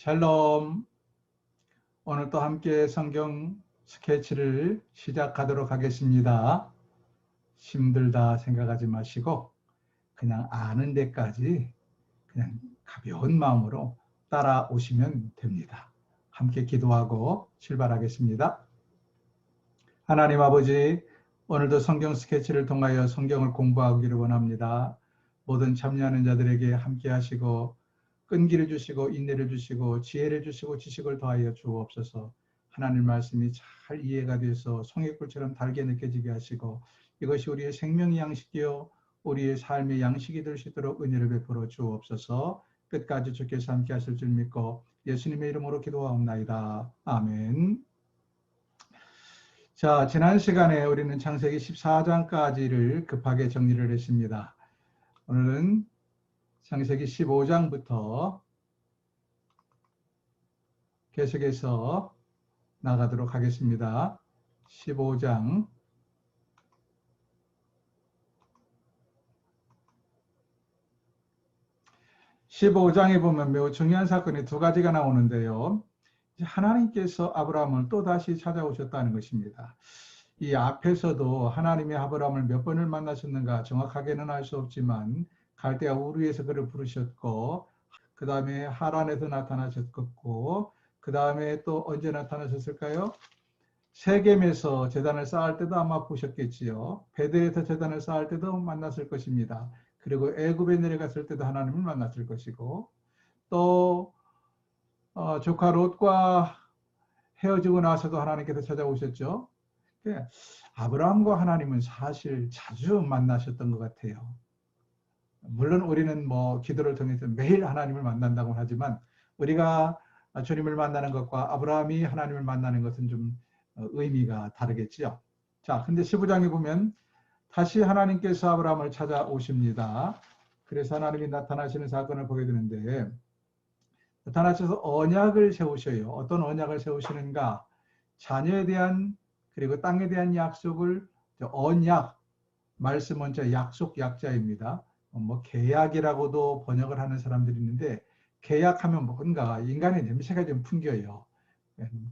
샬롬. 오늘 또 함께 성경 스케치를 시작하도록 하겠습니다. 힘들다 생각하지 마시고 그냥 아는 데까지 그냥 가벼운 마음으로 따라오시면 됩니다. 함께 기도하고 출발하겠습니다. 하나님 아버지, 오늘도 성경 스케치를 통하여 성경을 공부하기를 원합니다. 모든 참여하는 자들에게 함께 하시고 끈기를 주시고 인내를 주시고 지혜를 주시고 지식을 더하여 주옵소서. 하나님 말씀이 잘 이해가 돼서 송이꿀처럼 달게 느껴지게 하시고 이것이 우리의 생명의 양식이요 우리의 삶의 양식이 될 수 있도록 은혜를 베풀어 주옵소서. 끝까지 주께서 함께 하실 줄 믿고 예수님의 이름으로 기도하옵나이다. 아멘. 자, 지난 시간에 우리는 창세기 14장까지를 급하게 정리를 했습니다. 오늘은 창세기 15장부터 계속해서 나가도록 하겠습니다. 15장. 15장에 보면 매우 중요한 사건이 두 가지가 나오는데요. 하나님께서 아브라함을 또다시 찾아오셨다는 것입니다. 이 앞에서도 하나님이 아브라함을 몇 번을 만나셨는가 정확하게는 알 수 없지만 갈대아 우르에서 그를 부르셨고 그 다음에 하란에서 나타나셨고 그 다음에 또 언제 나타나셨을까요? 세겜에서 제단을 쌓을 때도 아마 보셨겠지요. 베델에서 제단을 쌓을 때도 만났을 것입니다. 그리고 애굽에 내려갔을 때도 하나님을 만났을 것이고 또 조카 롯과 헤어지고 나서도 하나님께서 찾아오셨죠. 아브라함과 하나님은 사실 자주 만나셨던 것 같아요. 물론 우리는 기도를 통해서 매일 하나님을 만난다고 하지만 우리가 주님을 만나는 것과 아브라함이 하나님을 만나는 것은 좀 의미가 다르겠지요. 자, 근데 15장에 보면 다시 하나님께서 아브라함을 찾아오십니다. 그래서 하나님이 나타나시는 사건을 보게 되는데 나타나셔서 언약을 세우셔요. 어떤 언약을 세우시는가? 자녀에 대한 그리고 땅에 대한 약속을 언약, 말씀 원자 약속 약자입니다. 계약이라고도 번역을 하는 사람들이 있는데 계약하면 뭔가 인간의 냄새가 좀 풍겨요.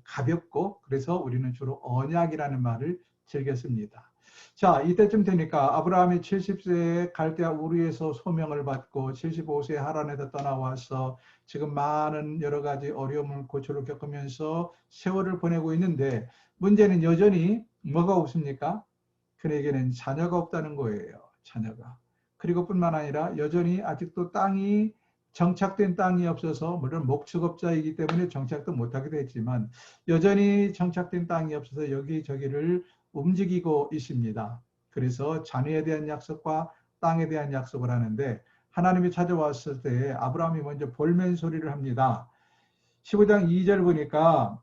가볍고 그래서 우리는 주로 언약이라는 말을 즐겨 씁니다. 자, 이때쯤 되니까 아브라함이 70세에 갈대아 우르에서 소명을 받고 75세에 하란에서 떠나와서 지금 많은 여러 가지 어려움을 고초를 겪으면서 세월을 보내고 있는데 문제는 여전히 뭐가 없습니까? 그에게는 자녀가 없다는 거예요. 자녀가. 그리고 뿐만 아니라 여전히 아직도 땅이 정착된 땅이 없어서 물론 목축업자이기 때문에 정착도 못하기도 했지만 여전히 정착된 땅이 없어서 여기저기를 움직이고 있습니다. 그래서 자녀에 대한 약속과 땅에 대한 약속을 하는데 하나님이 찾아왔을 때 아브라함이 먼저 볼멘 소리를 합니다. 15장 2절 보니까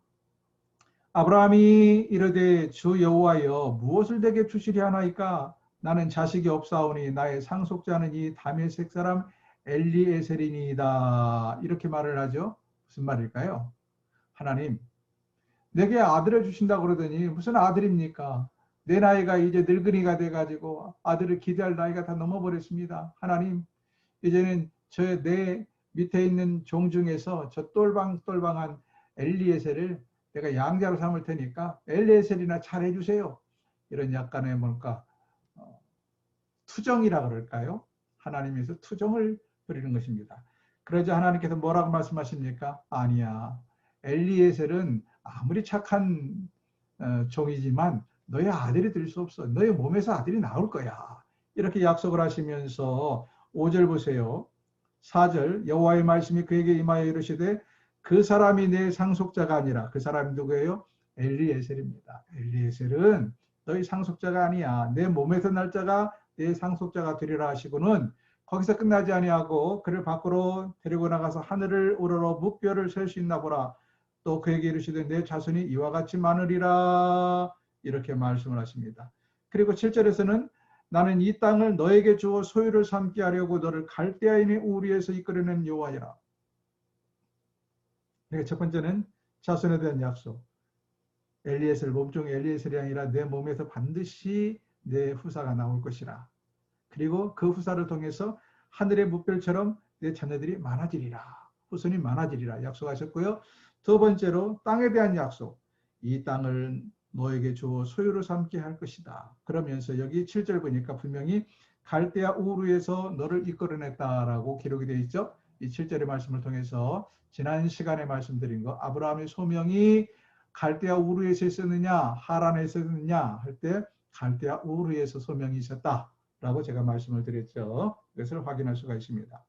아브라함이 이르되 주 여호와여 무엇을 내게 주시리 하나이까? 나는 자식이 없사오니 나의 상속자는 이 다메섹 사람 엘리에셀이니이다. 이렇게 말을 하죠. 무슨 말일까요? 하나님, 내게 아들을 주신다고 그러더니 무슨 아들입니까? 내 나이가 이제 늙은이가 돼가지고 아들을 기대할 나이가 다 넘어버렸습니다. 하나님, 이제는 내 밑에 있는 종 중에서 저 똘방똘방한 엘리에셀을 내가 양자로 삼을 테니까 엘리에셀이나 잘해주세요. 이런 약간의 투정이라 그럴까요? 하나님께서 투정을 부리는 것입니다. 그러자 하나님께서 뭐라고 말씀하십니까? 아니야. 엘리에셀은 아무리 착한 종이지만 너의 아들이 될 수 없어. 너의 몸에서 아들이 나올 거야. 이렇게 약속을 하시면서 5절 보세요. 4절 여호와의 말씀이 그에게 임하여 이르시되 그 사람이 내 상속자가 아니라 그 사람이 누구예요? 엘리에셀입니다. 엘리에셀은 너희 상속자가 아니야. 내 몸에서 날 자가 내 상속자가 되리라 하시고는 거기서 끝나지 아니하고 그를 밖으로 데리고 나가서 하늘을 우러러 무뼈를 셀 수 있나 보라. 또 그에게 이르시되 내 자손이 이와 같이 많으리라. 이렇게 말씀을 하십니다. 그리고 7절에서는 나는 이 땅을 너에게 주어 소유를 삼게 하려고 너를 갈대아인의 우리에서 이끌어낸 여호와이라. 그러니까 첫 번째는 자손에 대한 약속. 엘리에셀, 몸종 엘리에셀이 아니라 내 몸에서 반드시 내 후사가 나올 것이라. 그리고 그 후사를 통해서 하늘의 무별처럼 내 자녀들이 많아지리라. 후손이 많아지리라 약속하셨고요. 두 번째로 땅에 대한 약속. 이 땅을 너에게 주어 소유로 삼게 할 것이다. 그러면서 여기 7절 보니까 분명히 갈대아 우르에서 너를 이끌어냈다라고 기록이 되어 있죠. 이 7절의 말씀을 통해서 지난 시간에 말씀드린 거 아브라함의 소명이 갈대아 우르에서 있었느냐 하란에서 있었느냐 할 때 갈대아 우르에서 소명이 있었다라고 제가 말씀을 드렸죠. 이것을 확인할 수가 있습니다.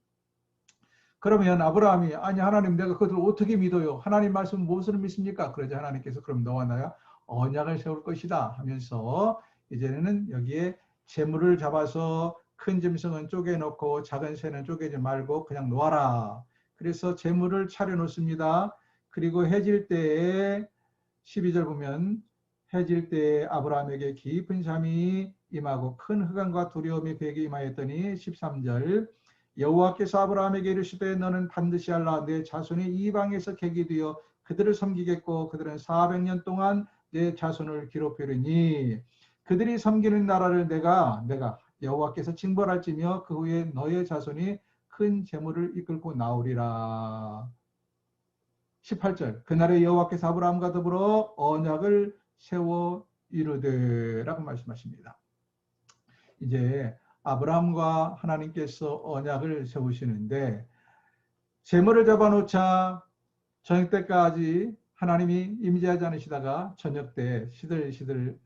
그러면 아브라함이 아니 하나님 내가 그들을 어떻게 믿어요? 하나님 말씀 무엇을 믿습니까? 그러자 하나님께서 그럼 너와 나야 언약을 세울 것이다 하면서 이제는 여기에 재물을 잡아서 큰 짐승은 쪼개놓고 작은 새는 쪼개지 말고 그냥 놓아라. 그래서 재물을 차려놓습니다. 그리고 해질 때에 12절 보면 해질 때에 아브라함에게 깊은 잠이 임하고 큰 흑암과 두려움이 그에게 임하였더니 13절 여호와께서 아브라함에게 이르시되 너는 반드시 알라 내 자손이 이방에서 객이 되어 그들을 섬기겠고 그들은 400년 동안 내 자손을 기록하리니 그들이 섬기는 나라를 내가 여호와께서 징벌할지며 그 후에 너의 자손이 큰 재물을 이끌고 나오리라. 18절 그날에 여호와께서 아브라함과 더불어 언약을 세워 이르되라고 말씀하십니다. 이제 아브라함과 하나님께서 언약을 세우시는데 재물을 잡아놓자 저녁 때까지 하나님이 임재하지 않으시다가 저녁 때 시들시들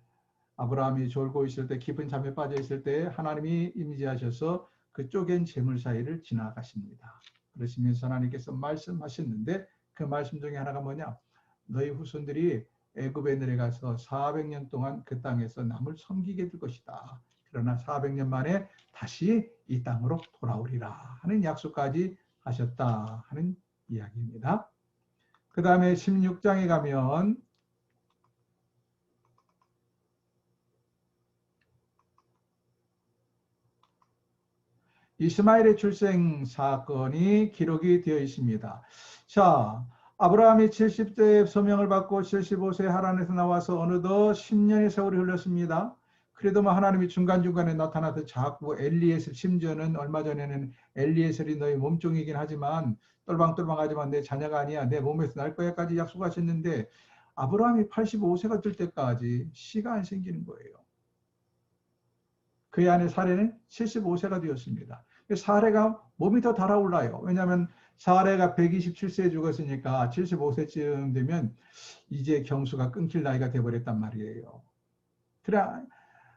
아브라함이 졸고 있을 때 깊은 잠에 빠져 있을 때 하나님이 임재하셔서 그 쪼갠 재물 사이를 지나가십니다. 그러시면서 하나님께서 말씀하셨는데 그 말씀 중에 하나가 뭐냐? 너희 후손들이 애굽에 내려가서 400년 동안 그 땅에서 남을 섬기게 될 것이다. 그러나 400년 만에 다시 이 땅으로 돌아오리라 하는 약속까지 하셨다 하는 이야기입니다. 그 다음에 16장에 가면 이스마엘의 출생 사건이 기록이 되어 있습니다. 자, 아브라함이 70세에 소명을 받고 75세에 하란에서 나와서 어느덧 10년의 세월이 흘렀습니다. 그래도 뭐 하나님이 중간중간에 나타나서 자꾸 엘리에셀, 심지어는 얼마 전에는 엘리에셀이 너희 몸종이긴 하지만 똘방똘방하지만 내 자녀가 아니야 내 몸에서 날 거야까지 약속하셨는데 아브라함이 85세가 될 때까지 씨가 안 생기는 거예요. 그의 아내 사레는 75세가 되었습니다. 사레가 몸이 더 달아올라요. 왜냐하면 사레가 127세에 죽었으니까 75세쯤 되면 이제 경수가 끊길 나이가 돼버렸단 말이에요. 그래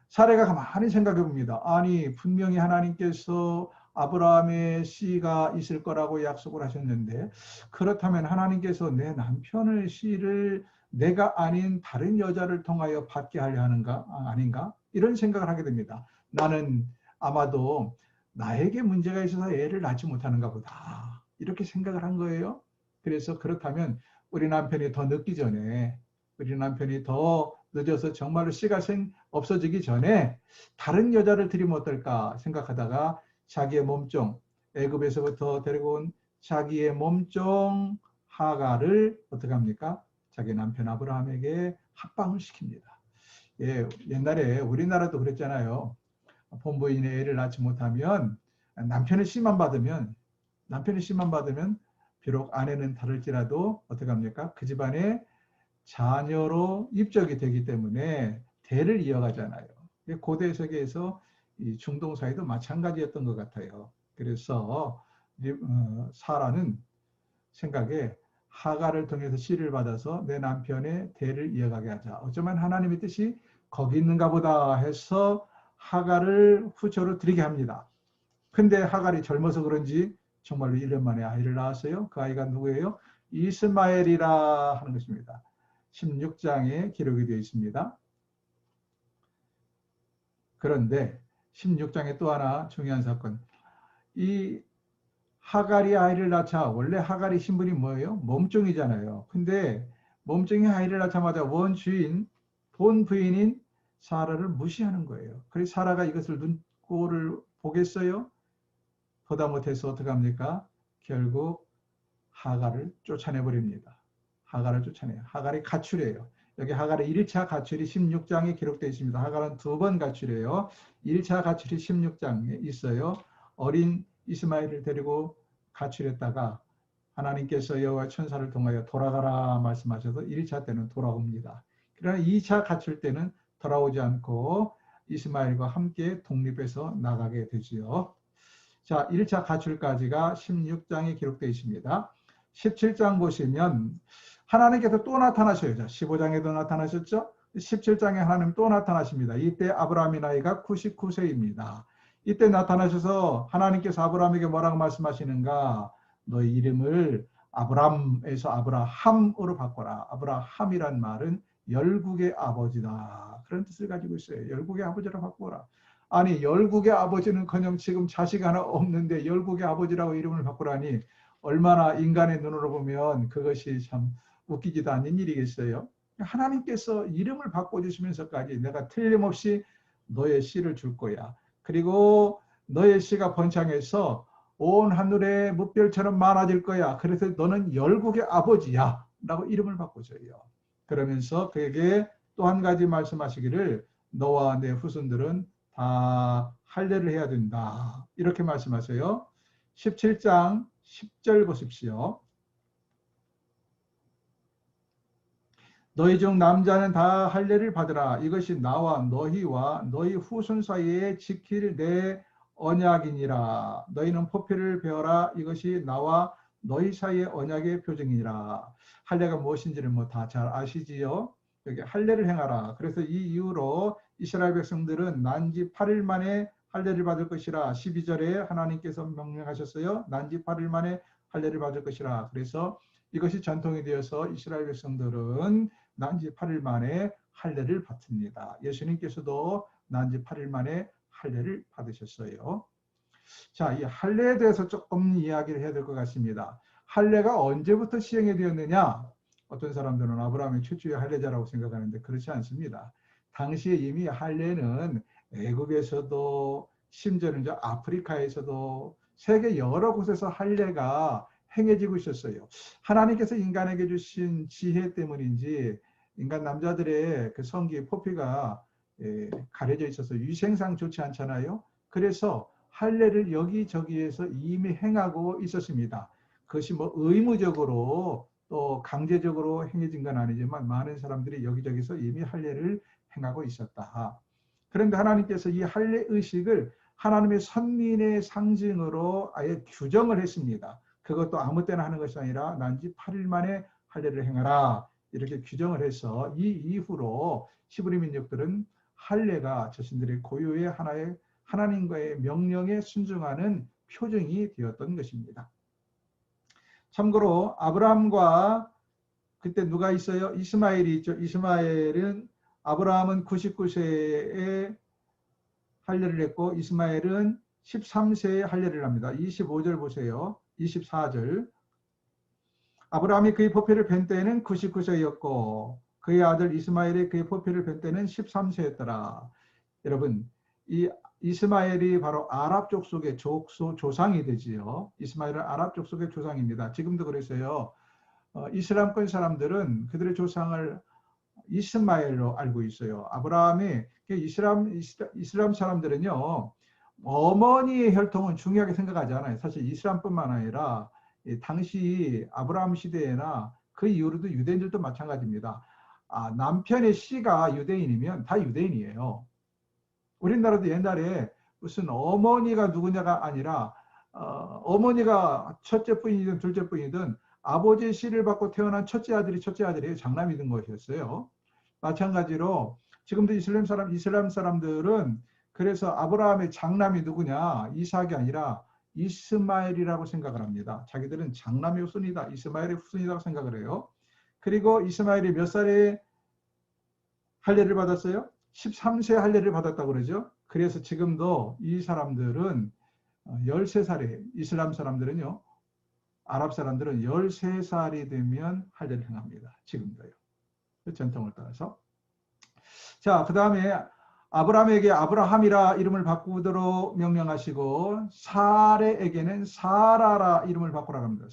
사레가 가만히 생각해 봅니다. 아니 분명히 하나님께서 아브라함의 씨가 있을 거라고 약속을 하셨는데 그렇다면 하나님께서 내 남편의 씨를 내가 아닌 다른 여자를 통하여 받게 하려 하는가 아닌가 이런 생각을 하게 됩니다. 나는 아마도 나에게 문제가 있어서 애를 낳지 못하는가 보다 이렇게 생각을 한 거예요. 그래서 그렇다면 우리 남편이 더 늦기 전에 우리 남편이 더 늦어서 정말로 씨가 없어지기 전에 다른 여자를 들이면 어떨까 생각하다가 자기의 몸종 애굽에서부터 데리고 온 자기의 몸종 하가를 어떻게 합니까? 자기 남편 아브라함에게 합방을 시킵니다. 예, 옛날에 우리나라도 그랬잖아요. 본부인의 애를 낳지 못하면 남편의 씨만 받으면 비록 아내는 다를지라도 어떻게 합니까? 그 집안의 자녀로 입적이 되기 때문에 대를 이어가잖아요. 고대 세계에서 이 중동 사회도 마찬가지였던 것 같아요. 그래서 사라는 생각에 하가를 통해서 씨를 받아서 내 남편의 대를 이어가게 하자. 어쩌면 하나님의 뜻이 거기 있는가 보다 해서 하가를 후처로 드리게 합니다. 근데 하갈이 젊어서 그런지 정말로 1년 만에 아이를 낳았어요. 그 아이가 누구예요? 이스마엘이라 하는 것입니다. 16장에 기록이 되어 있습니다. 그런데 16장에 또 하나 중요한 사건. 이 하갈이 아이를 낳자 원래 하갈이 신분이 뭐예요? 몸종이잖아요. 근데 몸종이 아이를 낳자마자 원주인 본 부인인 사라를 무시하는 거예요. 그래서 사라가 이것을 눈꼴을 보겠어요? 보다 못해서 어떻게 합니까? 결국 하갈을 쫓아내버립니다. 하갈을 쫓아내요. 하갈이 가출해요. 여기 하갈의 1차 가출이 16장에 기록되어 있습니다. 하갈은 2번 가출해요. 1차 가출이 16장에 있어요. 어린 이스마엘을 데리고 가출했다가 하나님께서 여호와 천사를 통하여 돌아가라 말씀하셔서 1차 때는 돌아옵니다. 그러나 2차 갇힐 때는 돌아오지 않고 이스마엘과 함께 독립해서 나가게 되지요. 자, 1차 가출까지가 16장에 기록되어 있습니다. 17장 보시면 하나님께서 또 나타나셔요. 15장에도 나타나셨죠? 17장에 하나님 또 나타나십니다. 이때 아브라함의 나이가 99세입니다. 이때 나타나셔서 하나님께서 아브라함에게 뭐라고 말씀하시는가? 너의 이름을 아브람에서 아브라함으로 바꿔라. 아브라함이란 말은 열국의 아버지다. 그런 뜻을 가지고 있어요. 열국의 아버지로 바꿔라. 아니 열국의 아버지는커녕 지금 자식 하나 없는데 열국의 아버지라고 이름을 바꾸라니 얼마나 인간의 눈으로 보면 그것이 참 웃기지도 않는 일이겠어요. 하나님께서 이름을 바꿔주시면서까지 내가 틀림없이 너의 씨를 줄 거야. 그리고 너의 씨가 번창해서 온 하늘의 뭇별처럼 많아질 거야. 그래서 너는 열국의 아버지야 라고 이름을 바꿔줘요. 그러면서 그에게 또 한 가지 말씀하시기를 너와 내 후손들은 다 할례를 해야 된다. 이렇게 말씀하세요. 17장 10절 보십시오. 너희 중 남자는 다 할례를 받으라. 이것이 나와 너희와 너희 후손 사이에 지킬 내 언약이니라. 너희는 포피를 베어라. 이것이 나와 너희 사이의 언약의 표징이니라. 할례가 무엇인지를 뭐 다 잘 아시지요? 여기 할례를 행하라. 그래서 이 이후로 이스라엘 백성들은 난지 8일 만에 할례를 받을 것이라. 12절에 하나님께서 명령하셨어요. 난지 8일 만에 할례를 받을 것이라. 그래서 이것이 전통이 되어서 이스라엘 백성들은 난지 8일 만에 할례를 받습니다. 예수님께서도 난지 8일 만에 할례를 받으셨어요. 자, 이 할례에 대해서 조금 이야기를 해야 될 것 같습니다. 할례가 언제부터 시행이 되었느냐? 어떤 사람들은 아브라함의 최초의 할례자라고 생각하는데 그렇지 않습니다. 당시에 이미 할례는 애굽에서도 심지어는 아프리카에서도 세계 여러 곳에서 할례가 행해지고 있었어요. 하나님께서 인간에게 주신 지혜 때문인지 인간 남자들의 그 성기 포피가 가려져 있어서 위생상 좋지 않잖아요. 그래서 할례를 여기저기에서 이미 행하고 있었습니다. 그것이 뭐 의무적으로 또 강제적으로 행해진 건 아니지만 많은 사람들이 여기저기서 이미 할례를 행하고 있었다. 그런데 하나님께서 이 할례 의식을 하나님의 선민의 상징으로 아예 규정을 했습니다. 그것도 아무 때나 하는 것이 아니라 난지 8일 만에 할례를 행하라 이렇게 규정을 해서 이 이후로 히브리 민족들은 할례가 자신들의 고유의 하나의 하나님과의 명령에 순종하는 표징이 되었던 것입니다. 참고로 아브라함과 그때 누가 있어요? 이스마엘이 있죠. 이스마엘은 아브라함은 99세에 할례를 했고 이스마엘은 13세에 할례를 합니다. 25절 보세요. 24절. 아브라함이 그의 포피를 벤 때에는 99세였고 그의 아들 이스마엘이 그의 포피를 벤 때는 13세였더라. 여러분, 이 이스마엘이 바로 아랍 족속의 조상이 되지요. 이스마엘은 아랍 족속의 조상입니다. 지금도 그래서요. 이슬람권 사람들은 그들의 조상을 이스마엘로 알고 있어요. 아브라함이 이슬람 사람들은요. 어머니의 혈통은 중요하게 생각하지 않아요. 사실 이슬람뿐만 아니라 당시 아브라함 시대에나 그 이후로도 유대인들도 마찬가지입니다. 남편의 씨가 유대인이면 다 유대인이에요. 우리나라도 옛날에 무슨 어머니가 누구냐가 아니라 어머니가 첫째 뿐이든 둘째 뿐이든 아버지의 씨를 받고 태어난 첫째 아들이에요. 장남이든 것이었어요. 마찬가지로 지금도 이슬람 사람들은 그래서 아브라함의 장남이 누구냐? 이삭이 아니라 이스마엘이라고 생각을 합니다. 자기들은 장남의 후손이다. 이스마엘의 후손이라고 생각을 해요. 그리고 이스마엘이 몇 살에 할례를 받았어요? 13세 할례를 받았다고 그러죠. 그래서 지금도 이 사람들은 13살에 이슬람 사람들은요. 아랍 사람들은 13살이 되면 할례를 행합니다. 지금도요. 전통을 따라서. 자, 그 다음에 아브라함에게 아브라함이라 이름을 바꾸도록 명령하시고 사레에게는 사라라 이름을 바꾸라고 합니다.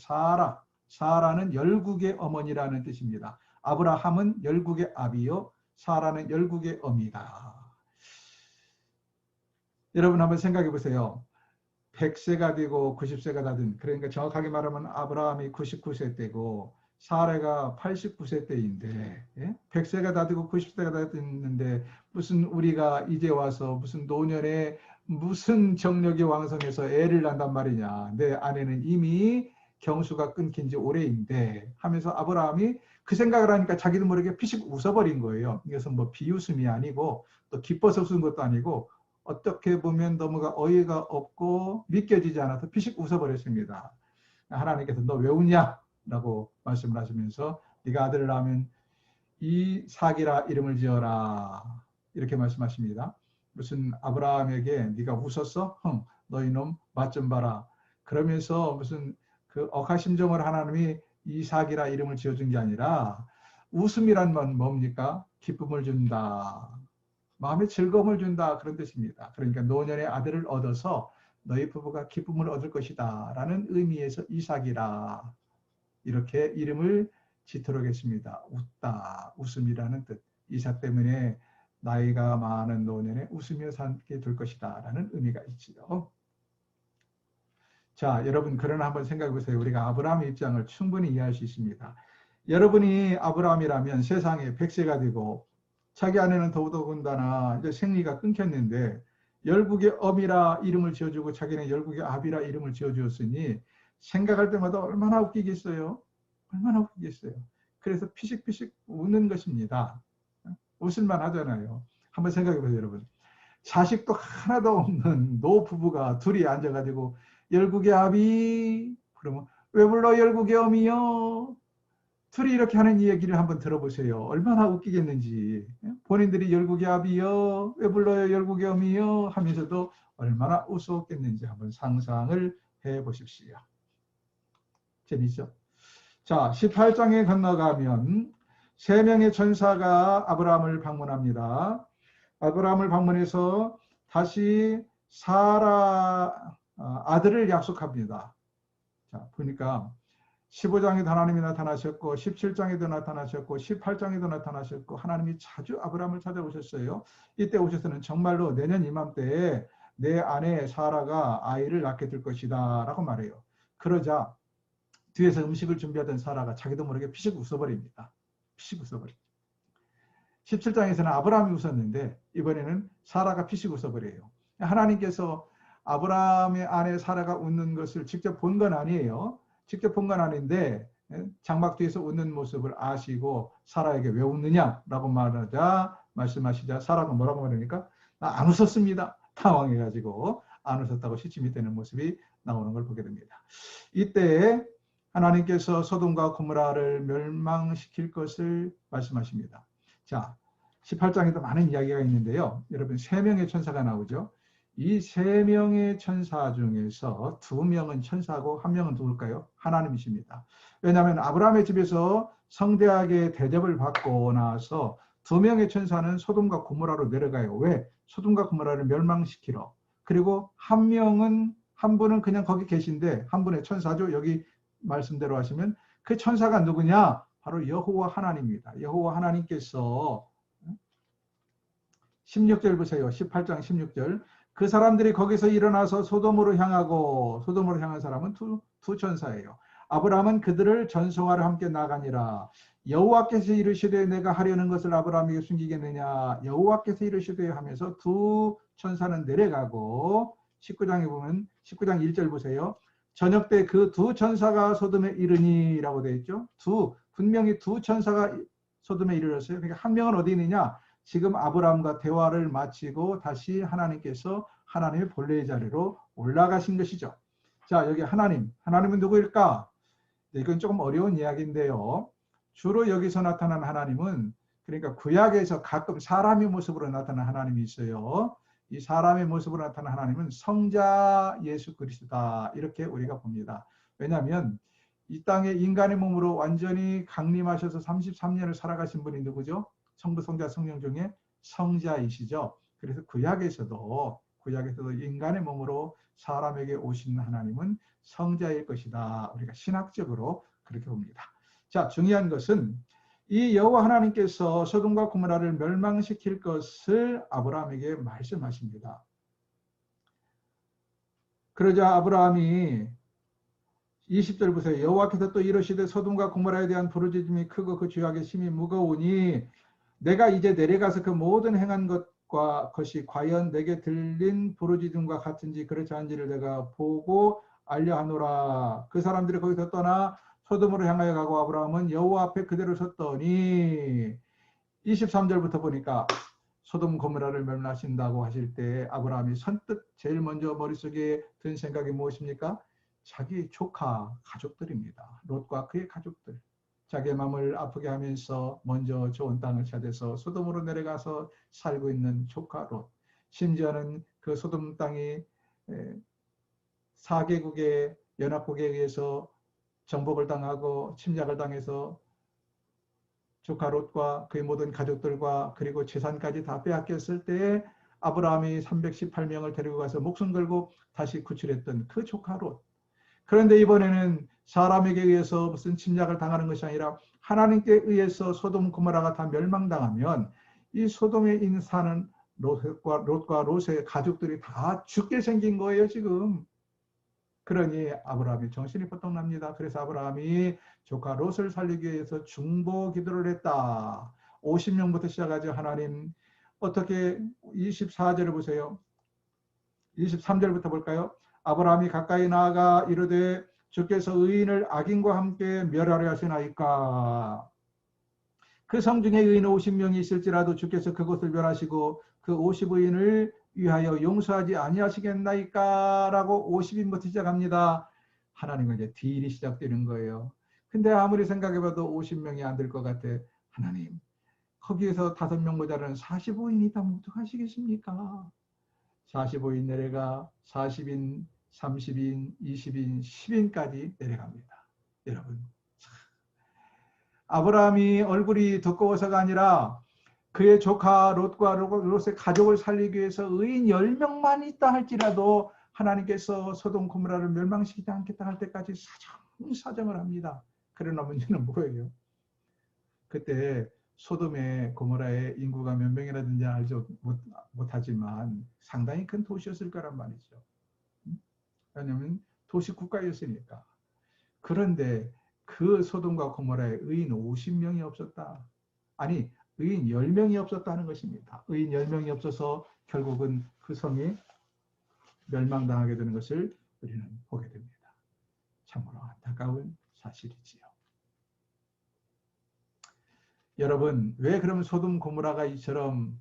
사라는 열국의 어머니라는 뜻입니다. 아브라함은 열국의 아비요. 사라는 열국의 어미다. 여러분 한번 생각해 보세요. 100세가 되고 90세가 되든, 그러니까 정확하게 말하면 아브라함이 99세 때고 사레가 89세 때인데, 예? 100세가 다 되고 90세가 다 됐는데 무슨 우리가 이제 와서 무슨 노년에 무슨 정력이 왕성해서 애를 낳는단 말이냐. 내 아내는 이미 경수가 끊긴 지 오래인데 하면서 아브라함이 그 생각을 하니까 자기도 모르게 피식 웃어버린 거예요. 이것은 뭐 비웃음이 아니고 또 기뻐서 웃은 것도 아니고 어떻게 보면 너무가 어이가 없고 믿겨지지 않아서 피식 웃어버렸습니다. 하나님께서 너 왜 웃냐? 라고 말씀을 하시면서 네가 아들을 낳으면 이삭이라 이름을 지어라. 이렇게 말씀하십니다. 무슨 아브라함에게 네가 웃었어? 너 이놈 맛 좀 봐라. 그러면서 무슨 그 억하심정을 하나님이 이삭이라 이름을 지어준 게 아니라 웃음이란 건 뭡니까? 기쁨을 준다. 마음의 즐거움을 준다. 그런 뜻입니다. 그러니까 노년의 아들을 얻어서 너희 부부가 기쁨을 얻을 것이다. 라는 의미에서 이삭이라 이렇게 이름을 짓도록 했습니다. 웃다, 웃음이라는 뜻. 이삭 때문에 나이가 많은 노년에 웃으며 살게 될 것이다. 라는 의미가 있지요. 자, 여러분 그러나 한번 생각해 보세요. 우리가 아브라함의 입장을 충분히 이해할 수 있습니다. 여러분이 아브라함이라면 세상에 100세가 되고 자기 아내는 더더군다나 이제 생리가 끊겼는데 열국의 엄이라 이름을 지어주고 자기는 열국의 아비라 이름을 지어주었으니 생각할 때마다 얼마나 웃기겠어요. 얼마나 웃기겠어요. 그래서 피식피식 웃는 것입니다. 웃을만 하잖아요. 한번 생각해 보세요, 여러분. 자식도 하나도 없는 노부부가 둘이 앉아가지고 열국의 아비, 그러면 왜 불러 열국의 어미요? 둘이 이렇게 하는 이 얘기를 한번 들어보세요. 얼마나 웃기겠는지. 본인들이 열국의 아비요, 왜 불러요 열국의 어미요 하면서도 얼마나 웃었겠는지 한번 상상을 해보십시오. 재밌죠? 자, 18장에 건너가면 세 명의 천사가 아브라함을 방문합니다. 아브라함을 방문해서 다시 사라 아들을 약속합니다. 자, 보니까 15장에도 하나님이 나타나셨고 17장에도 나타나셨고 18장에도 나타나셨고 하나님이 자주 아브라함을 찾아오셨어요. 이때 오셔서는 정말로 내년 이맘때에 내 아내 사라가 아이를 낳게 될 것이다 라고 말해요. 그러자 뒤에서 음식을 준비하던 사라가 자기도 모르게 피식 웃어버립니다. 피식 웃어버립니다. 17장에서는 아브라함이 웃었는데 이번에는 사라가 피식 웃어버려요. 하나님께서 아브라함의 아내 사라가 웃는 것을 직접 본 건 아니에요. 직접 본 건 아닌데 장막 뒤에서 웃는 모습을 아시고 사라에게 왜 웃느냐라고 말씀하시자 사라가 뭐라고 말하니까 나 안 웃었습니다. 당황해가지고 안 웃었다고 시침이 되는 모습이 나오는 걸 보게 됩니다. 이때 하나님께서 소돔과 고모라를 멸망시킬 것을 말씀하십니다. 자, 18장에도 많은 이야기가 있는데요. 여러분 3명의 천사가 나오죠. 이 3명의 천사 중에서 2명은 천사고 1명은 누굴까요? 하나님이십니다. 왜냐하면 아브라함의 집에서 성대하게 대접을 받고 나서 2명의 천사는 소돔과 고모라로 내려가요. 왜? 소돔과 고모라를 멸망시키러. 그리고 한 분은 그냥 거기 계신데 한 분의 천사죠. 여기 말씀대로 하시면 그 천사가 누구냐? 바로 여호와 하나님입니다. 여호와 하나님께서 16절 보세요. 18장 16절. 그 사람들이 거기서 일어나서 소돔으로 향한 사람은 두 천사예요. 아브라함은 그들을 전송하러 함께 나가니라. 여호와께서 이르시되 내가 하려는 것을 아브라함에게 숨기겠느냐. 여호와께서 이르시되 하면서 두 천사는 내려가고 19장에 보면 19장 1절 보세요. 저녁 때 그 두 천사가 소돔에 이르니라고 되어 있죠. 분명히 두 천사가 소돔에 이르렀어요. 그러니까 한 명은 어디 있느냐? 지금 아브라함과 대화를 마치고 다시 하나님께서 하나님의 본래의 자리로 올라가신 것이죠. 자, 여기 하나님은 누구일까? 이건 조금 어려운 이야기인데요. 주로 여기서 나타난 하나님은 그러니까 구약에서 가끔 사람의 모습으로 나타난 하나님이 있어요. 이 사람의 모습으로 나타난 하나님은 성자 예수 그리스도다 이렇게 우리가 봅니다. 왜냐하면 이 땅에 인간의 몸으로 완전히 강림하셔서 33년을 살아가신 분이 누구죠? 성부, 성자, 성령 중에 성자이시죠. 그래서 구약에서도 인간의 몸으로 사람에게 오신 하나님은 성자일 것이다. 우리가 신학적으로 그렇게 봅니다. 자, 중요한 것은 이 여호와 하나님께서 소돔과 고모라를 멸망시킬 것을 아브라함에게 말씀하십니다. 그러자 아브라함이 20절 보세요. 여호와께서 또 이르시되 소돔과 고모라에 대한 부르짖음이 크고 그 죄악의 심이 무거우니 내가 이제 내려가서 그 모든 행한 것이 과연 내게 들린 부르짖음과 같은지 그렇지 않은지를 내가 보고 알려하노라. 그 사람들이 거기서 떠나 소돔으로 향하여 가고 아브라함은 여호와 앞에 그대로 섰더니 23절부터 보니까 소돔 고모라를 멸망하신다고 하실 때 아브라함이 선뜻 제일 먼저 머릿속에 든 생각이 무엇입니까? 자기 조카 가족들입니다. 롯과 그의 가족들. 자기의 마음을 아프게 하면서 먼저 좋은 땅을 찾아서 소돔으로 내려가서 살고 있는 조카 롯. 심지어는 그 소돔 땅이 4개국의 연합국에 의해서 정복을 당하고 침략을 당해서 조카 롯과 그의 모든 가족들과 그리고 재산까지 다 빼앗겼을 때에 아브라함이 318명을 데리고 가서 목숨 걸고 다시 구출했던 그 조카 롯. 그런데 이번에는 사람에게 의해서 무슨 침략을 당하는 것이 아니라 하나님께 의해서 소돔 고모라가 다 멸망당하면 이 소돔에 있는 사는 롯과 롯의 가족들이 다 죽게 생긴 거예요 지금. 그러니 아브라함이 정신이 버떡 납니다. 그래서 아브라함이 조카 롯을 살리기 위해서 중보 기도를 했다. 50명부터 시작하죠. 하나님 어떻게 24절을 보세요. 23절부터 볼까요? 아브라함이 가까이 나아가 이르되 주께서 의인을 악인과 함께 멸하려 하시나이까. 그 성중에 의인 50명이 있을지라도 주께서 그곳을 멸하시고 그 50의인을 위하여 용서하지 아니하시겠나이까 라고 50인부터 시작합니다. 하나님은 이제 딜이 시작되는 거예요. 근데 아무리 생각해봐도 50명이 안 될 것 같아. 하나님 거기에서 5명 모자라는 45인이 다 어떡하시겠습니까? 45인 내려가 40인, 30인, 20인, 10인까지 내려갑니다. 여러분 아브라함이 얼굴이 두꺼워서가 아니라 그의 조카 롯과 롯의 가족을 살리기 위해서 의인 10명만 있다 할지라도 하나님께서 소돔 고모라를 멸망시키지 않겠다 할 때까지 사정을 합니다. 그러나 문제는 뭐예요? 그때 소돔의 고모라의 인구가 몇 명이라든지 알지 못하지만 상당히 큰 도시였을 거란 말이죠. 왜냐하면 도시 국가였으니까. 그런데 그 소돔과 고모라에 의인 50명이 없었다. 아니 의인 10명이 없었다는 것입니다. 의인 10명이 없어서 결국은 그 성이 멸망당하게 되는 것을 우리는 보게 됩니다. 참으로 안타까운 사실이지요. 여러분 왜 그러면 소돔 고모라가 이처럼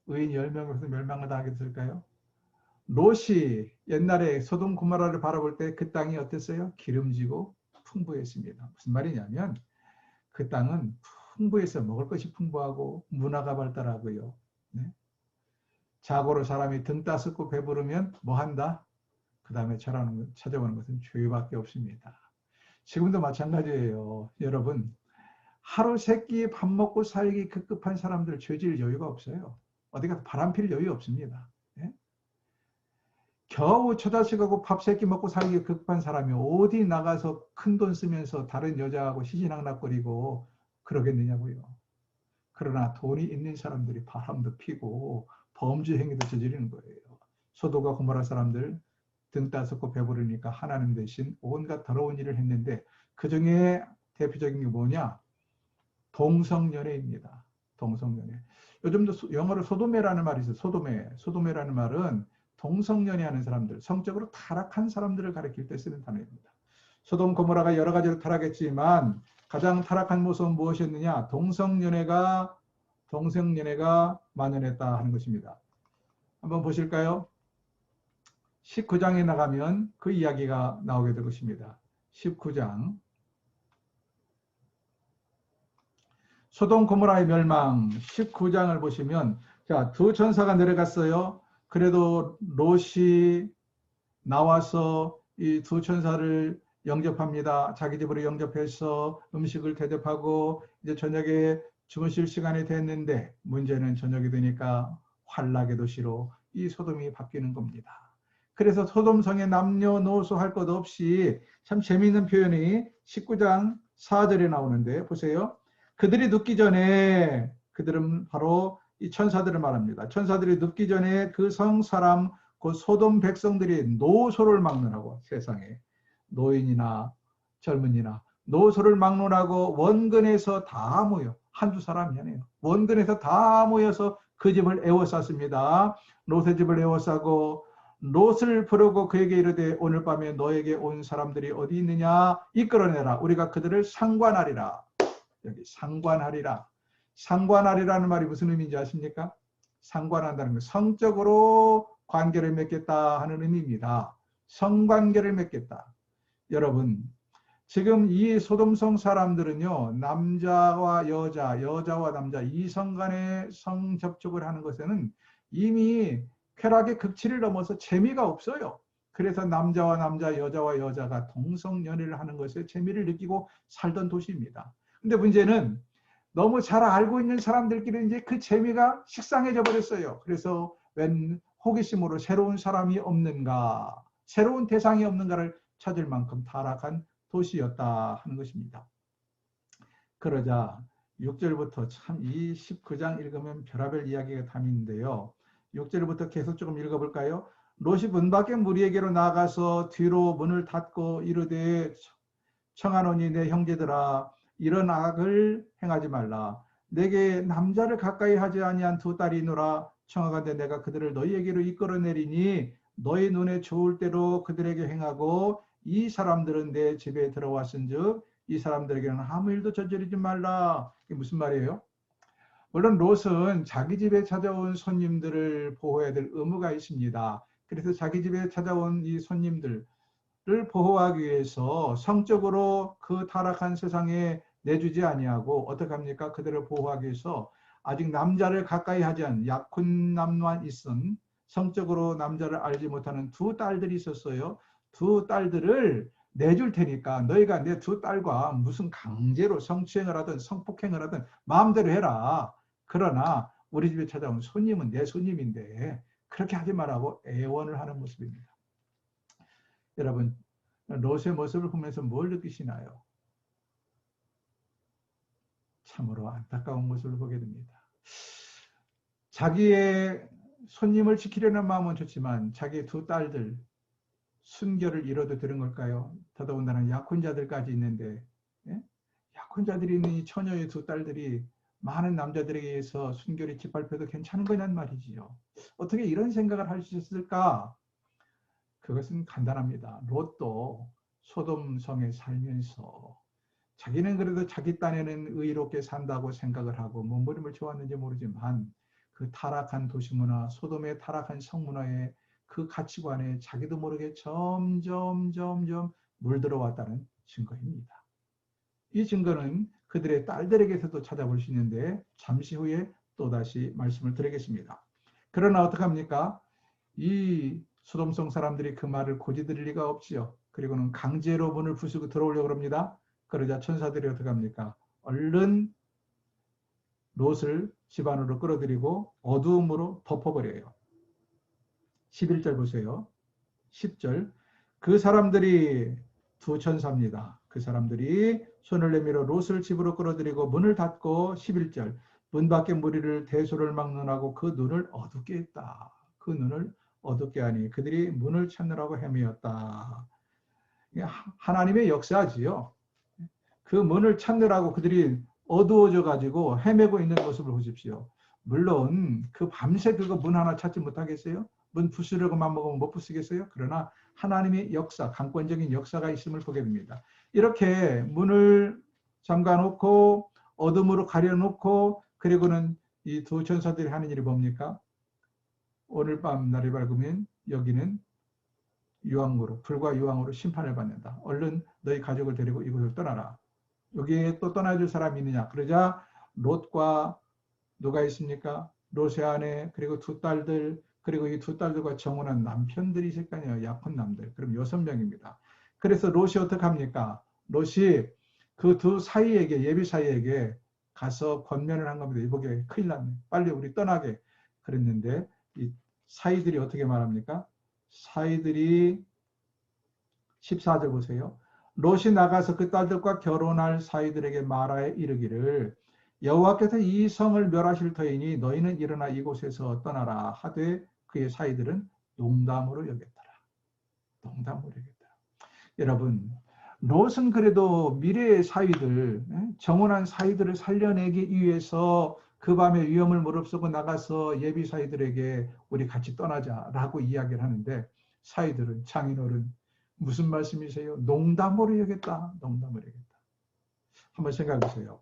의인 10명이 없어서 멸망을 당하게 됐을까요? 롯이 옛날에 소돔 고모라를 바라볼 때 그 땅이 어땠어요? 기름지고 풍부했습니다. 무슨 말이냐면 그 땅은 풍부해서 먹을 것이 풍부하고 문화가 발달하고요. 네? 자고로 사람이 등 따숩고 배부르면 뭐 한다? 그 다음에 찾아오는 것은 죄밖에 없습니다. 지금도 마찬가지예요. 여러분 하루 3끼 밥 먹고 살기 급급한 사람들 죄질 여유가 없어요. 어디 가서 바람 필 여유 없습니다. 네? 겨우 처자식하고 밥 3끼 먹고 살기 급한 사람이 어디 나가서 큰돈 쓰면서 다른 여자하고 시시낙낙거리고 그러겠느냐고요. 그러나 돈이 있는 사람들이 바람도 피고 범죄 행위도 저지르는 거예요. 소돔과 고모라 사람들 등 따숩고 배부르니까 하나님 대신 온갖 더러운 일을 했는데 그 중에 대표적인 게 뭐냐? 동성연애입니다. 동성연애. 요즘도 영어로 소도메라는 말이 있어요. 소도메라는 말은 동성연애하는 사람들, 성적으로 타락한 사람들을 가리킬 때 쓰는 단어입니다. 소돔 고모라가 여러 가지로 타락했지만 가장 타락한 모습은 무엇이었느냐? 동성연애가 만연했다 하는 것입니다. 한번 보실까요? 19장에 나가면 그 이야기가 나오게 될 것입니다. 19장 소돔 고모라의 멸망 19장을 보시면 자, 두 천사가 내려갔어요. 그래도 롯이 나와서 이 두 천사를 영접합니다. 자기 집으로 영접해서 음식을 대접하고 이제 저녁에 주무실 시간이 됐는데 문제는 저녁이 되니까 환락의 도시로 이 소돔이 바뀌는 겁니다. 그래서 소돔성에 남녀노소 할 것 없이 참 재미있는 표현이 19장 4절에 나오는데 보세요. 그들이 눕기 전에 그들은 바로 이 천사들을 말합니다. 천사들이 눕기 전에 그 성 사람 그 소돔 백성들이 노소를 막론하고, 세상에 노인이나 젊은이나 노소를 막론하고 원근에서 다 모여, 한두 사람이 아니에요. 원근에서 다 모여서 그 집을 에워쌌습니다. 롯의 집을 에워싸고 롯을 부르고 그에게 이르되 오늘 밤에 너에게 온 사람들이 어디 있느냐 이끌어내라. 우리가 그들을 상관하리라. 여기 상관하리라. 상관하리라는 말이 무슨 의미인지 아십니까? 상관한다는 것, 성적으로 관계를 맺겠다 하는 의미입니다. 성관계를 맺겠다. 여러분, 지금 이 소돔성 사람들은요, 남자와 여자, 여자와 남자, 이성 간의 성접촉을 하는 것에는 이미 쾌락의 극치를 넘어서 재미가 없어요. 그래서 남자와 남자, 여자와 여자가 동성연애를 하는 것에 재미를 느끼고 살던 도시입니다. 근데 문제는 너무 잘 알고 있는 사람들끼리 이제 그 재미가 식상해져 버렸어요. 그래서 웬 호기심으로 새로운 사람이 없는가, 새로운 대상이 없는가를 찾을 만큼 타락한 도시였다 하는 것입니다. 그러자 6절부터 참 이 19장 읽으면 별하별 이야기가 담긴데요. 6절부터 계속 조금 읽어볼까요? 롯이 문 밖에 무리에게로 나가서 뒤로 문을 닫고 이르되 청하노니 내 형제들아 이런 악을 행하지 말라. 내게 남자를 가까이 하지 아니한 두 딸이 있노라. 청하건대 내가 그들을 너희에게로 이끌어내리니 너희 눈에 좋을 대로 그들에게 행하고 이 사람들은 내 집에 들어왔은즉 이 사람들에게는 아무 일도 저지르지 말라. 이게 무슨 말이에요? 물론 롯은 자기 집에 찾아온 손님들을 보호해야 될 의무가 있습니다. 그래서 자기 집에 찾아온 이 손님들을 보호하기 위해서 성적으로 그 타락한 세상에 내주지 아니하고 어떻게 합니까? 그들을 보호하기 위해서 아직 남자를 가까이 하지 않은 약혼남만 있은 성적으로 남자를 알지 못하는 두 딸들이 있었어요. 두 딸들을 내줄 테니까 너희가 내 두 딸과 무슨 강제로 성추행을 하든 성폭행을 하든 마음대로 해라. 그러나 우리 집에 찾아온 손님은 내 손님인데 그렇게 하지 말라고 애원을 하는 모습입니다. 여러분, 롯의 모습을 보면서 뭘 느끼시나요? 참으로 안타까운 모습을 보게 됩니다. 자기의 손님을 지키려는 마음은 좋지만 자기의 두 딸들 순결을 이뤄도 되는 걸까요? 더더군다나 약혼자들까지 있는데, 예? 약혼자들이 있는 이 처녀의 두 딸들이 많은 남자들에게 의해서 순결이 짓밟혀도 괜찮은 거냔 말이지요. 어떻게 이런 생각을 할 수 있을까? 그것은 간단합니다. 롯도 소돔성에 살면서 자기는 그래도 자기 딴에는 의롭게 산다고 생각을 하고 몸부림을 좋았는지 모르지만 그 타락한 도시문화, 소돔의 타락한 성문화의 그 가치관에 자기도 모르게 점점 물들어왔다는 증거입니다. 이 증거는 그들의 딸들에게서도 찾아볼 수 있는데 잠시 후에 또다시 말씀을 드리겠습니다. 그러나 어떡합니까? 이 소돔성 사람들이 그 말을 고지 들을 리가 없지요. 그리고는 강제로 문을 부수고 들어오려고 합니다. 그러자 천사들이 어떻게 합니까? 얼른 롯을 집 안으로 끌어들이고 어두움으로 덮어버려요. 11절 보세요. 10절. 그 사람들이 두 천사입니다. 그 사람들이 손을 내밀어 롯을 집으로 끌어들이고 문을 닫고 11절. 문 밖에 무리를 대소를 막론하고 그 눈을 어둡게 했다. 그 눈을 어둡게 하니 그들이 문을 찾느라고 헤매었다. 하나님의 역사지요. 그 문을 찾느라고 그들이 어두워져 가지고 헤매고 있는 모습을 보십시오. 물론 그 밤새 그거 문 하나 찾지 못하겠어요? 문 부수려고 맘먹으면 못 부수겠어요? 그러나 하나님의 역사, 강권적인 역사가 있음을 보게 됩니다. 이렇게 문을 잠가놓고 어둠으로 가려놓고 그리고는 이 두 천사들이 하는 일이 뭡니까? 오늘 밤 날이 밝으면 여기는 유황으로, 불과 유황으로 심판을 받는다. 얼른 너희 가족을 데리고 이곳을 떠나라. 여기에 또 떠나줄 사람이 있느냐? 그러자 롯과 누가 있습니까? 롯의 아내, 그리고 두 딸들, 그리고 이 두 딸들과 정혼한 남편들이 있을 거 아니에요. 약혼남들. 그럼 6명입니다. 그래서 롯이 어떻게 합니까? 롯이 그 두 사이에게, 예비 사이에게 가서 권면을 한 겁니다. 이보게 큰일 났네. 빨리 우리 떠나게. 그랬는데 이 사이들이 어떻게 말합니까? 사이들이 14절 보세요. 롯이 나가서 그 딸들과 결혼할 사이들에게 말하여 이르기를 여호와께서 이 성을 멸하실 터이니 너희는 일어나 이곳에서 떠나라 하되 그의 사이들은 농담으로 여겼더라. 농담으로 여겼더라. 여러분, 롯은 그래도 미래의 사위들, 정혼한 사위들을 살려내기 위해서 그 밤에 위험을 무릅쓰고 나가서 예비 사위들에게 우리 같이 떠나자라고 이야기를 하는데, 사위들은, 장인어른, 무슨 말씀이세요? 농담으로 여겼다. 농담으로 여겼다. 한번 생각해 보세요.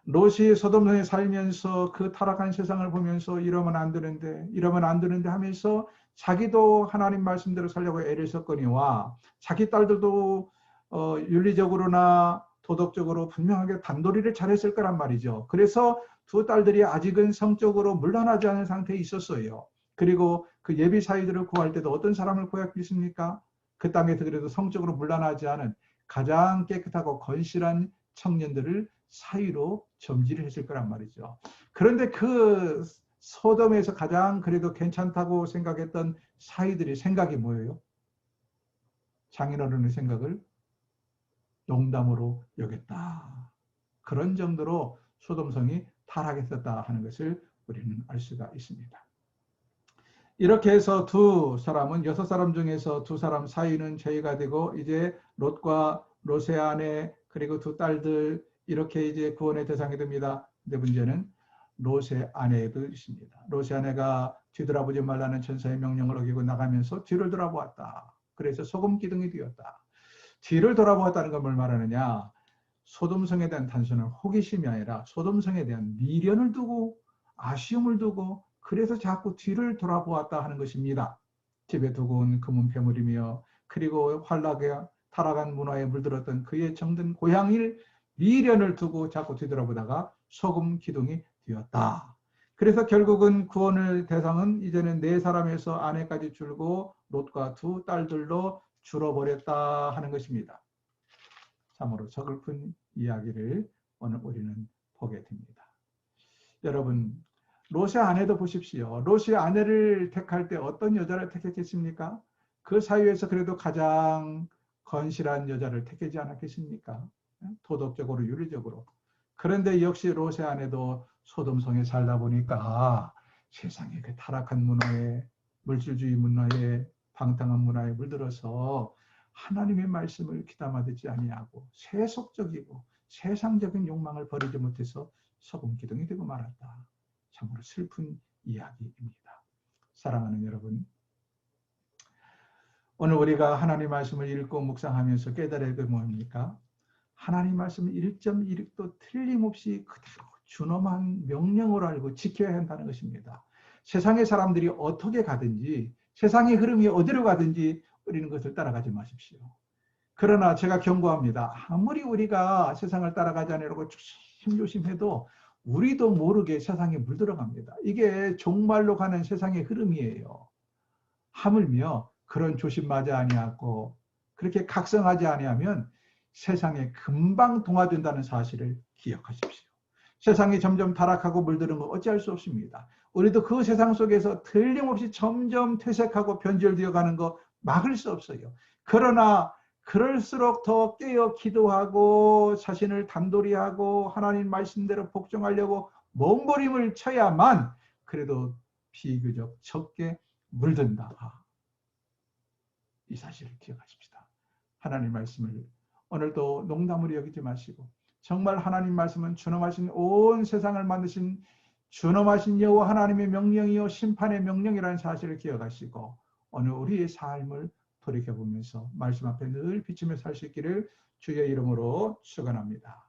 롯이 소돔성에 살면서 그 타락한 세상을 보면서 이러면 안 되는데, 이러면 안 되는데 하면서 자기도 하나님 말씀대로 살려고 애를 썼거니와 자기 딸들도 윤리적으로나 도덕적으로 분명하게 단도리를 잘했을 거란 말이죠. 그래서 두 딸들이 아직은 성적으로 물러나지 않은 상태에 있었어요. 그리고 그 예비 사위들을 구할 때도 어떤 사람을 구했겠습니까? 그 땅에서 그래도 성적으로 물러나지 않은 가장 깨끗하고 건실한 청년들을 사위로 점지를 했을 거란 말이죠. 그런데 그 소돔에서 가장 그래도 괜찮다고 생각했던 사위들의 생각이 뭐예요? 장인어른의 생각을 농담으로 여겼다. 그런 정도로 소돔성이 타락했었다 하는 것을 우리는 알 수가 있습니다. 이렇게 해서 두 사람은 6사람 중에서 2사람 사이는 제의가 되고 이제 롯과 롯의 아내 그리고 두 딸들 이렇게 이제 구원의 대상이 됩니다. 근데 문제는 롯의 아내도 있습니다. 롯의 아내가 뒤돌아보지 말라는 천사의 명령을 어기고 나가면서 뒤를 돌아보았다. 그래서 소금 기둥이 되었다. 뒤를 돌아보았다는 걸 뭘 말하느냐? 소돔성에 대한 단순한 호기심이 아니라 소돔성에 대한 미련을 두고 아쉬움을 두고 그래서 자꾸 뒤를 돌아보았다 하는 것입니다. 집에 두고 온 금은 패물이며 그리고 환락에 타락한 문화에 물들었던 그의 정든 고향일 미련을 두고 자꾸 뒤돌아보다가 소금 기둥이 되었다. 그래서 결국은 구원의 대상은 이제는 4사람에서 아내까지 줄고 롯과 두 딸들로 줄어버렸다 하는 것입니다. 참으로 서글픈 이야기를 오늘 우리는 보게 됩니다. 여러분, 롯의 아내도 보십시오. 롯의 아내를 택할 때 어떤 여자를 택했겠습니까? 그 사이에서 그래도 가장 건실한 여자를 택하지 않았겠습니까? 도덕적으로, 윤리적으로. 그런데 역시 롯의 아내도 소돔성에 살다 보니까 세상에 그 타락한 문화에, 물질주의 문화에, 방탕한 문화에 물들어서 하나님의 말씀을 귀담아 듣지 아니하고 세속적이고 세상적인 욕망을 버리지 못해서 소금 기둥이 되고 말았다. 참으로 슬픈 이야기입니다. 사랑하는 여러분, 오늘 우리가 하나님 말씀을 읽고 묵상하면서 깨달아야 될 뭡니까? 하나님 말씀을 1.1도 틀림없이 그대로 준엄한 명령으로 알고 지켜야 한다는 것입니다. 세상의 사람들이 어떻게 가든지 세상의 흐름이 어디로 가든지 우리는 그것을 따라가지 마십시오. 그러나 제가 경고합니다. 아무리 우리가 세상을 따라가지 않으려고 조심조심해도 우리도 모르게 세상에 물들어갑니다. 이게 종말로 가는 세상의 흐름이에요. 하물며 그런 조심하지 아니하고 그렇게 각성하지 아니하면 세상에 금방 동화된다는 사실을 기억하십시오. 세상이 점점 타락하고 물드는 거 어찌할 수 없습니다. 우리도 그 세상 속에서 틀림없이 점점 퇴색하고 변질되어 가는 거 막을 수 없어요. 그러나 그럴수록 더 깨어 기도하고 자신을 단도리하고 하나님 말씀대로 복종하려고 몸부림을 쳐야만 그래도 비교적 적게 물든다. 이 사실을 기억하십시다. 하나님 말씀을 오늘도 농담으로 여기지 마시고 정말 하나님 말씀은 준엄하신 온 세상을 만드신 준엄하신 여호와 하나님의 명령이요 심판의 명령이라는 사실을 기억하시고 오늘 우리의 삶을 돌이켜보면서 말씀 앞에 늘 비추며 살 수 있기를 주의 이름으로 축원합니다.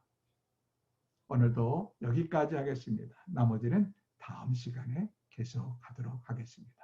오늘도 여기까지 하겠습니다. 나머지는 다음 시간에 계속하도록 하겠습니다.